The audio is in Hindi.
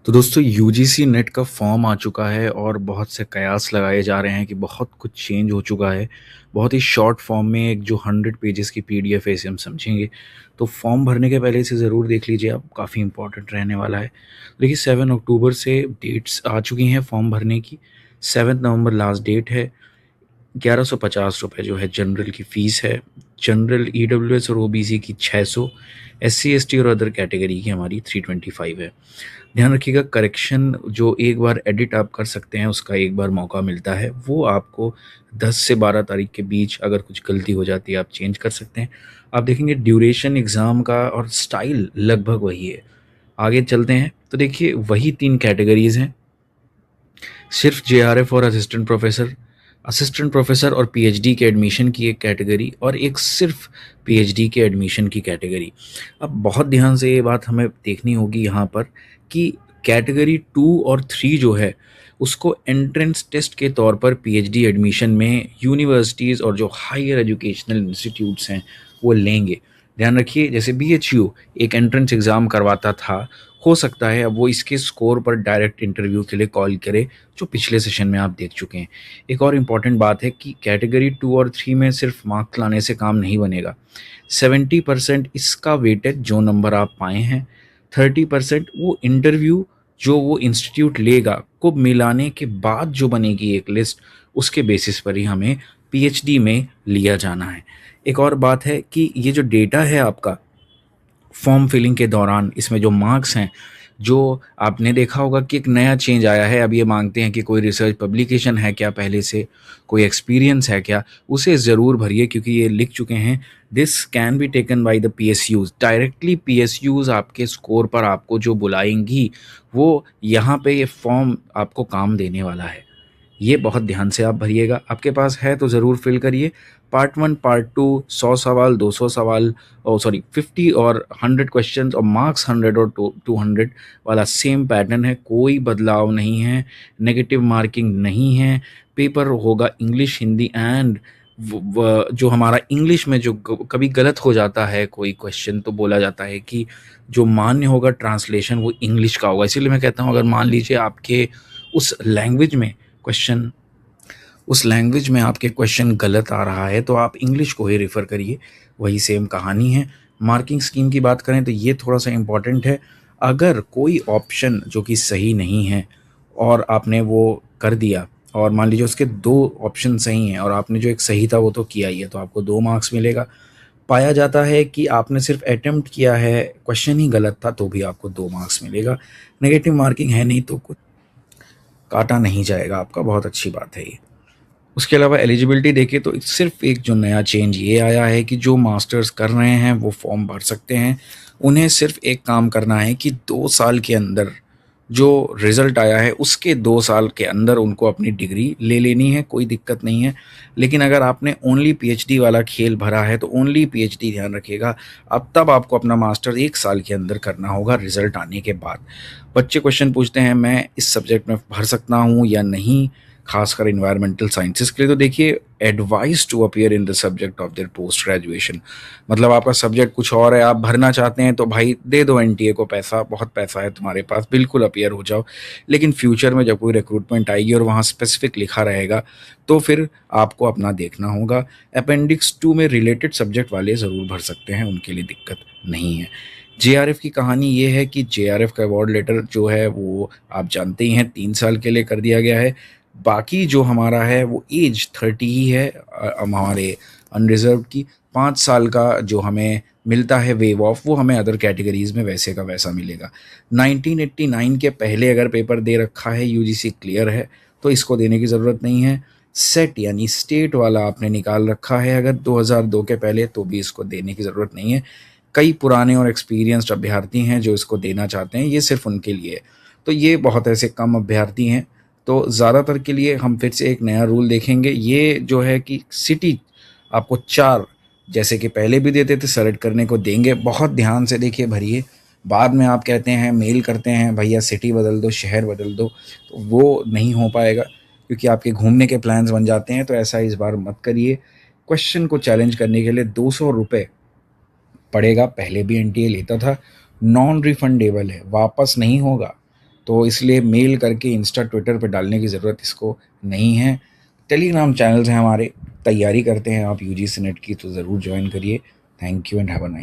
तो दोस्तों यूजीसी नेट का फॉर्म आ चुका है और बहुत से कयास लगाए जा रहे हैं कि बहुत कुछ चेंज हो चुका है। बहुत ही शॉर्ट फॉर्म में एक जो 100 पेजेस की पीडीएफ है इसे हम समझेंगे। तो फॉर्म भरने के पहले इसे ज़रूर देख लीजिए आप, काफ़ी इंपॉर्टेंट रहने वाला है। देखिए 7 अक्टूबर से डेट्स आ चुकी हैं फॉर्म भरने की। 7 नवंबर लास्ट डेट है। 1150 रुपये जो है जनरल की फ़ीस है। जनरल ईडब्ल्यूएस और ओबीसी की 600, एससी एसटी और अदर कैटेगरी की हमारी 325 है। ध्यान रखिएगा, करेक्शन जो एक बार एडिट आप कर सकते हैं उसका एक बार मौका मिलता है, वो आपको 10 से 12 तारीख के बीच अगर कुछ गलती हो जाती है आप चेंज कर सकते हैं। आप देखेंगे ड्यूरेशन एग्ज़ाम का और स्टाइल लगभग वही है। आगे चलते हैं तो देखिए वही 3 कैटेगरीज़ हैं, सिर्फ जेआरएफ और असिस्टेंट प्रोफेसर और पीएचडी के एडमिशन की एक कैटेगरी और एक सिर्फ पीएचडी के एडमिशन की कैटेगरी। अब बहुत ध्यान से ये बात हमें देखनी होगी यहाँ पर कि कैटेगरी 2 और 3 जो है उसको एंट्रेंस टेस्ट के तौर पर पीएचडी एडमिशन में यूनिवर्सिटीज़ और जो हायर एजुकेशनल इंस्टीट्यूट्स हैं वो लेंगे। ध्यान रखिए, जैसे बीएचयू एक एंट्रेंस एग्ज़ाम करवाता था, हो सकता है अब वो इसके स्कोर पर डायरेक्ट इंटरव्यू के लिए कॉल करे, जो पिछले सेशन में आप देख चुके हैं। एक और इम्पॉर्टेंट बात है कि कैटेगरी 2 और 3 में सिर्फ मार्क्स लाने से काम नहीं बनेगा। 70% इसका वेटेज जो नंबर आप पाए हैं, 30% वो इंटरव्यू जो वो इंस्टीट्यूट लेगा को मिलाने के बाद जो बनेगी एक लिस्ट, उसके बेसिस पर ही हमें पीएचडी में लिया जाना है। एक और बात है कि ये जो डेटा है आपका फॉर्म फिलिंग के दौरान, इसमें जो मार्क्स हैं, जो आपने देखा होगा कि एक नया चेंज आया है, अब ये मांगते हैं कि कोई रिसर्च पब्लिकेशन है क्या पहले से, कोई एक्सपीरियंस है क्या, उसे ज़रूर भरिए क्योंकि ये लिख चुके हैं this can be taken by the PSUs. Directly PSUs आपके स्कोर पर आपको जो बुलाएंगी, वो यहाँ पे ये फॉर्म आपको काम देने वाला है। ये बहुत ध्यान से आप भरिएगा, आपके पास है तो ज़रूर फिल करिए। पार्ट 1 पार्ट 2 100 सवाल 200 सवाल, ओ सॉरी 50 और 100 क्वेश्चंस और मार्क्स 100 और 200 वाला सेम पैटर्न है, कोई बदलाव नहीं है, नेगेटिव मार्किंग नहीं है। पेपर होगा इंग्लिश हिंदी एंड जो हमारा इंग्लिश में जो कभी गलत हो जाता है कोई क्वेश्चन, तो बोला जाता है कि जो मान्य होगा ट्रांसलेशन वो इंग्लिश का होगा। इसीलिए मैं कहता हूँ अगर मान लीजिए आपके उस लैंग्वेज में क्वेश्चन उस लैंग्वेज में आपके क्वेश्चन गलत आ रहा है तो आप इंग्लिश को ही रेफ़र करिए, वही सेम कहानी है। मार्किंग स्कीम की बात करें तो ये थोड़ा सा इम्पॉर्टेंट है। अगर कोई ऑप्शन जो कि सही नहीं है और आपने वो कर दिया और मान लीजिए उसके 2 ऑप्शन सही हैं और आपने जो एक सही था वो तो किया ही है, तो आपको 2 मार्क्स मिलेगा। पाया जाता है कि आपने सिर्फ अटेम्प्ट किया है, क्वेश्चन ही गलत था, तो भी आपको 2 मार्क्स मिलेगा। नेगेटिव मार्किंग है नहीं तो कुछ काटा नहीं जाएगा आपका, बहुत अच्छी बात है ये। उसके अलावा एलिजिबिलिटी देखिए तो सिर्फ एक जो नया चेंज ये आया है कि जो मास्टर्स कर रहे हैं वो फॉर्म भर सकते हैं। उन्हें सिर्फ एक काम करना है कि 2 साल के अंदर जो रिज़ल्ट आया है उसके 2 साल के अंदर उनको अपनी डिग्री ले लेनी है, कोई दिक्कत नहीं है। लेकिन अगर आपने ओनली पीएचडी वाला खेल भरा है तो ओनली पीएचडी ध्यान रखिएगा, अब तब आपको अपना मास्टर 1 साल के अंदर करना होगा रिज़ल्ट आने के बाद। बच्चे क्वेश्चन पूछते हैं मैं इस सब्जेक्ट में भर सकता हूँ या नहीं, खासकर इन्वायरमेंटल साइंसेस के लिए, तो देखिए advise to appear in the subject of their post graduation. मतलब आपका सब्जेक्ट कुछ और है, आप भरना चाहते हैं तो भाई दे दो एनटीए को पैसा, बहुत पैसा है तुम्हारे पास, बिल्कुल अपीयर हो जाओ। लेकिन फ्यूचर में जब कोई रिक्रूटमेंट आएगी और वहाँ स्पेसिफिक लिखा रहेगा तो फिर आपको अपना देखना होगा। अपेंडिक्स 2 में रिलेटेड सब्जेक्ट वाले ज़रूर भर सकते हैं, उनके लिए दिक्कत नहीं है। जेआरएफ की कहानी ये है कि जेआरएफ का अवार्ड लेटर जो है वो आप जानते ही हैं 3 साल के लिए कर दिया गया है। बाकी जो हमारा है वो एज 30 ही है हमारे अनरिजर्व की। 5 साल का जो हमें मिलता है वेव ऑफ, वो हमें अदर कैटेगरीज़ में वैसे का वैसा मिलेगा। 1989 के पहले अगर पेपर दे रखा है, यूजीसी क्लियर है, तो इसको देने की ज़रूरत नहीं है। सेट यानी स्टेट वाला आपने निकाल रखा है अगर 2002 के पहले, तो भी इसको देने की ज़रूरत नहीं है। कई पुराने और एक्सपीरियंस्ड अभ्यर्थी हैं जो इसको देना चाहते हैं, ये सिर्फ उनके लिए है। तो ये बहुत ऐसे कम अभ्यर्थी हैं, तो ज़्यादातर के लिए हम फिर से एक नया रूल देखेंगे। ये जो है कि सिटी आपको 4 जैसे कि पहले भी देते थे सेलेक्ट करने को देंगे। बहुत ध्यान से देखिए भरिए, बाद में आप कहते हैं मेल करते हैं भैया सिटी बदल दो, शहर बदल दो, तो वो नहीं हो पाएगा क्योंकि आपके घूमने के प्लान्स बन जाते हैं। तो ऐसा इस बार मत करिए। क्वेश्चन को चैलेंज करने के लिए 200 रुपये पड़ेगा, पहले भी एनटीए लेता था, नॉन रिफंडेबल है, वापस नहीं होगा। तो इसलिए मेल करके इंस्टा ट्विटर पे डालने की ज़रूरत इसको नहीं है। टेलीग्राम चैनल्स हैं हमारे, तैयारी करते हैं आप यूजीसी नेट की तो ज़रूर ज्वाइन करिए। Thank you and have a nice